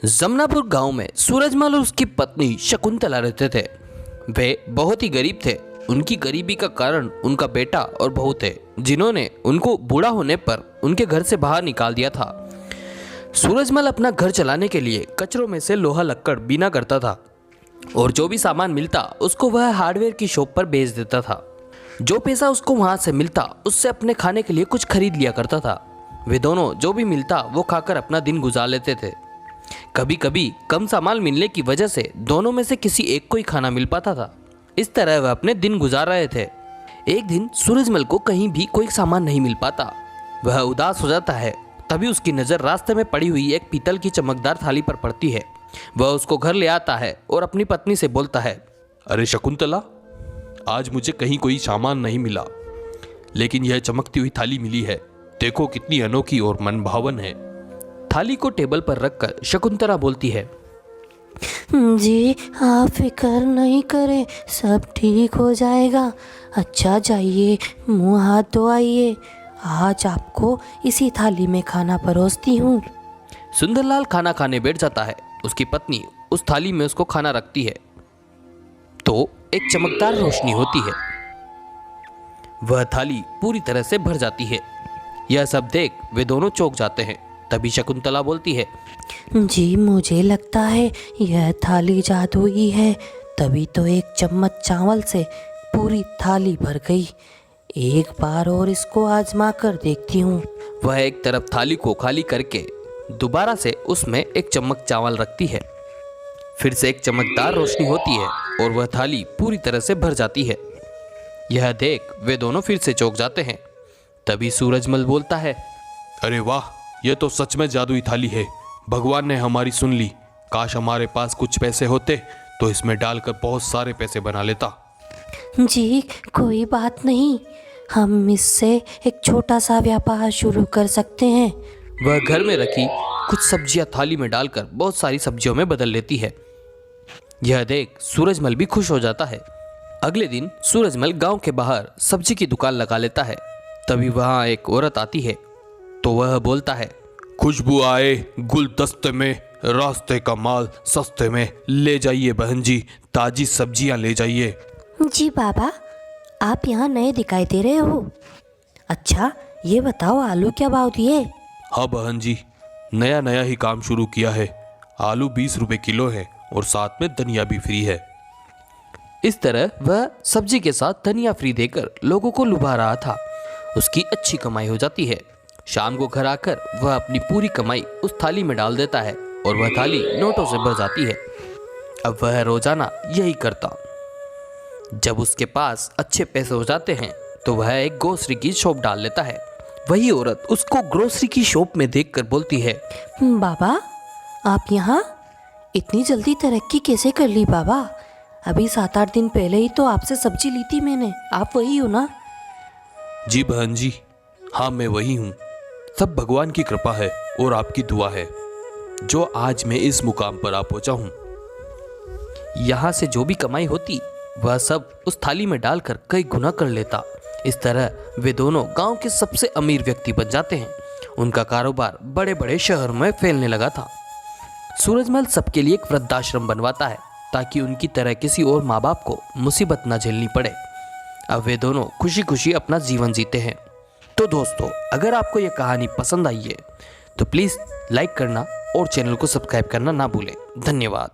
जमनापुर गांव में सूरजमल और उसकी पत्नी शकुंतला रहते थे। वे बहुत ही गरीब थे। उनकी गरीबी का कारण उनका बेटा और बहू थे, जिन्होंने उनको बूढ़ा होने पर उनके घर से बाहर निकाल दिया था। सूरजमल अपना घर चलाने के लिए कचरों में से लोहा लक्कड़ बीना करता था और जो भी सामान मिलता उसको वह हार्डवेयर की शॉप पर बेच देता था। जो पैसा उसको वहां से मिलता उससे अपने खाने के लिए कुछ खरीद लिया करता था। वे दोनों जो भी मिलता वो खाकर अपना दिन गुजार लेते थे। कभी कभी कम सामान मिलने की वजह से दोनों में से किसी एक को ही खाना मिल पाता था। इस तरह वह अपने दिन गुजार रहे थे। एक दिन सूरजमल को कहीं भी कोई सामान नहीं मिल पाता। वह उदास हो जाता है। तभी उसकी नज़र रास्ते में पड़ी हुई एक पीतल की चमकदार थाली पर पड़ती है। वह उसको घर ले आता है और अपनी पत्नी से बोलता है, अरे शकुंतला, आज मुझे कहीं कोई सामान नहीं मिला, लेकिन यह चमकती हुई थाली मिली है। देखो कितनी अनोखी और मनभावन है। थाली को टेबल पर रखकर शकुंतला बोलती है, जी आप फिक्र नहीं करें, सब ठीक हो जाएगा। अच्छा जाइए, मुंह हाथ धोआइए। आज आपको इसी थाली में खाना परोसती हूँ। सुंदरलाल खाना खाने बैठ जाता है। उसकी पत्नी उस थाली में उसको खाना रखती है तो एक चमकदार रोशनी होती है। वह थाली पूरी तरह से भर जाती है। यह सब देख वे दोनों चौंक जाते हैं। तभी शकुंतला बोलती है, जी मुझे लगता है यह थाली जादुई है, तभी तो एक चम्मच चावल से पूरी थाली भर गई। एक बार और इसको आजमा कर देखती हूँ। वह एक तरफ थाली को खाली करके दोबारा से उसमें एक चम्मच चावल रखती है। फिर से एक चमकदार रोशनी होती है और वह थाली पूरी तरह से भर जाती है। यह देख वे दोनों फिर से चौंक जाते हैं। तभी सूरजमल बोलता है, अरे वाह, यह तो सच में जादुई थाली है। भगवान ने हमारी सुन ली। काश हमारे पास कुछ पैसे होते तो इसमें डालकर बहुत सारे पैसे बना लेता। जी कोई बात नहीं, हम इससे एक छोटा सा व्यापार शुरू कर सकते हैं। वह घर में रखी कुछ सब्जियां थाली में डालकर बहुत सारी सब्जियों में बदल लेती है। यह देख सूरजमल भी खुश हो जाता है। अगले दिन सूरजमल गांव के बाहर सब्जी की दुकान लगा लेता है। तभी वहां एक औरत आती है तो वह बोलता है, खुशबू आए गुलदस्ते में, रास्ते का माल सस्ते में, ले जाइए बहन जी, ताजी सब्जियां ले जाइए। जी बाबा, आप यहाँ नए दिखाई दे रहे हो। अच्छा ये बताओ, आलू क्या भाव दिए? हाँ बहन जी, नया नया ही काम शुरू किया है। आलू 20 रुपए किलो है और साथ में धनिया भी फ्री है। इस तरह वह सब्जी के साथ धनिया फ्री देकर लोगों को लुभा रहा था। उसकी अच्छी कमाई हो जाती है। शाम को घर आकर वह अपनी पूरी कमाई उस थाली में डाल देता है और वह थाली नोटों से भर जाती है। अब वह रोजाना यही करता। जब उसके पास अच्छे पैसे हो जाते हैं तो वह एक ग्रोसरी की शॉप डाल लेता है। वही औरत उसको ग्रोसरी की शॉप में देखकर बोलती है, बाबा आप यहाँ इतनी जल्दी तरक्की कैसे कर ली बाबा? अभी 7-8 दिन पहले ही तो आपसे सब्जी ली थी मैंने। आप वही हो ना? जी बहन जी, हाँ मैं वही हूँ। सब भगवान की कृपा है और आपकी दुआ है जो आज मैं इस मुकाम पर आ पहुंचा हूँ। यहाँ से जो भी कमाई होती वह सब उस थाली में डालकर कई गुना कर लेता। इस तरह वे दोनों गांव के सबसे अमीर व्यक्ति बन जाते हैं। उनका कारोबार बड़े बड़े शहरों में फैलने लगा था। सूरजमल सबके लिए एक वृद्धाश्रम बनवाता है ताकि उनकी तरह किसी और माँ बाप को मुसीबत न झेलनी पड़े। अब वे दोनों खुशी खुशी अपना जीवन जीते हैं। तो दोस्तों, अगर आपको यह कहानी पसंद आई है तो प्लीज़ लाइक करना और चैनल को सब्सक्राइब करना ना भूलें। धन्यवाद।